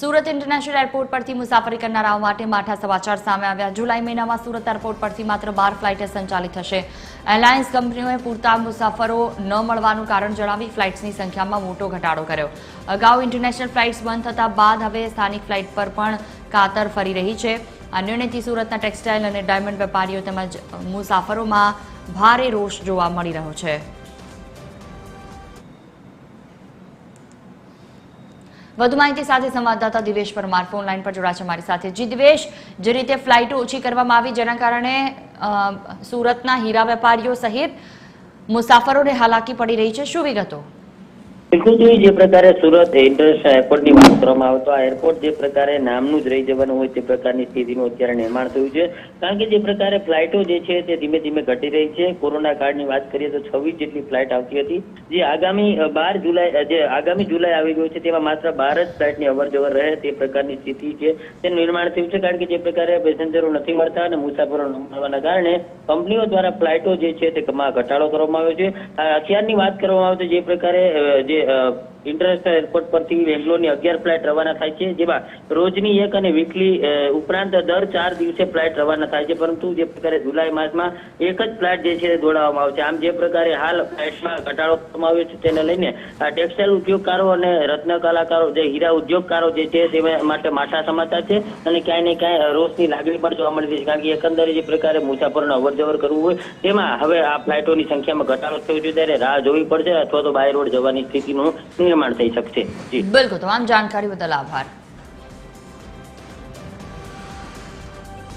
Surat international airport પરથી મુસાફરી કરનારાઓ માટે માઠા સમાચાર સામે આવ્યા। જુલાઈ મહિનામાં સુરત એરપોર્ટ પરથી માત્ર 12 ફ્લાઇટે સંચાલિત થશે। એરલાઇન્સ કંપનીઓએ પૂરતા મુસાફરો ન મળવાનું કારણ જણાવી ફ્લાઇટ્સની સંખ્યામાં મોટો ઘટાડો કર્યો। અગાઉ ઇન્ટરનેશનલ ફ્લાઇટ્સ બંધ થતા બાદ હવે સ્થાનિક ફ્લાઇટ પર પણ કાતર ફરી રહી છે। આ નિર્ણયથી સુરતના ટેક્સટાઇલ અને ડાયમંડ વેપારીઓ તેમજ મુસાફરોમાં ભારે રોષ જોવા મળી રહ્યો છે। વધુ માહિતી સાથે સંવાદદાતા દિવેશ પરમાર ફોન લાઈન પર જોડાયા છે અમારી સાથે। જી દિવેશ, જે રીતે ફ્લાઇટો ઓછી કરવામાં આવી જેના કારણે સુરતના હીરા વેપારીઓ સહિત મુસાફરોને હાલાકી પડી રહી છે, શું વિગતો? બિલકુલ જોઈએ જે પ્રકારે સુરત ઇન્ટરનેશનલ એરપોર્ટની વાત કરવામાં આવે તો આ એરપોર્ટ જે પ્રકારે નામનું જ રહી જવાનું હોય તે પ્રકારની સ્થિતિનું અત્યારે નિર્માણ થયું છે। કારણ કે જે પ્રકારે ફ્લાઇટો જે છે તે ધીમે ધીમે ઘટી રહી છે। કોરોના કાળની વાત કરીએ તો 26 જેટલી ફ્લાઇટ આવતી હતી, જે આગામી 12 જુલાઈ જે આગામી જુલાઈ આવી ગયું છે તેમાં માત્ર 12 જ ફ્લાઇટની અવરજવર રહે તે પ્રકારની સ્થિતિ છે તેનું નિર્માણ થયું છે। કારણ કે જે પ્રકારે પેસેન્જરો નથી મળતા અને મુસાફરો ન મળવાના કારણે કંપનીઓ દ્વારા ફ્લાઇટો જે છે તે ઘટાડો કરવામાં આવ્યો છે। અત્યારની વાત કરવામાં આવે તો જે પ્રકારે જે ઇન્ટરનેશનલ એરપોર્ટ પરથી બેંગ્લોરની 11 ફ્લાઇટ રવાના થાય છે, જેમાં રોજની એક અને વીકલી ઉપરાંત દર 4 દિવસે ફ્લાઇટ રવાના થાય છે। પરંતુ જે પ્રકારે જુલાઈ માસમાં એક જ ફ્લાઇટ જે છે તે દોડાવવામાં આવે છે। આમ જે પ્રકારે હાલ ફ્લાઇટમાં ઘટાડો કરવામાં આવ્યો છે તેને લઈને ટેક્સટાઇલ ઉદ્યોગકારો અને રત્ન કલાકારો જે હીરા ઉદ્યોગકારો જે છે તે માટે માઠા સમાચાર છે અને ક્યાંય ને ક્યાંય રોષની લાગણી પણ જોવા મળી છે। કારણ કે એકંદરે જે પ્રકારે મુસાફરોને અવરજવર કરવું હોય તેમાં હવે આ ફ્લાઇટોની સંખ્યામાં ઘટાડો થયો છે ત્યારે રાહ જોવી પડશે અથવા તો બાય રોડ જવાની સ્થિતિનું નિર્માણ થઈ શકશે। બિલકુલ, તમામ જાણકારી બદલ આભાર।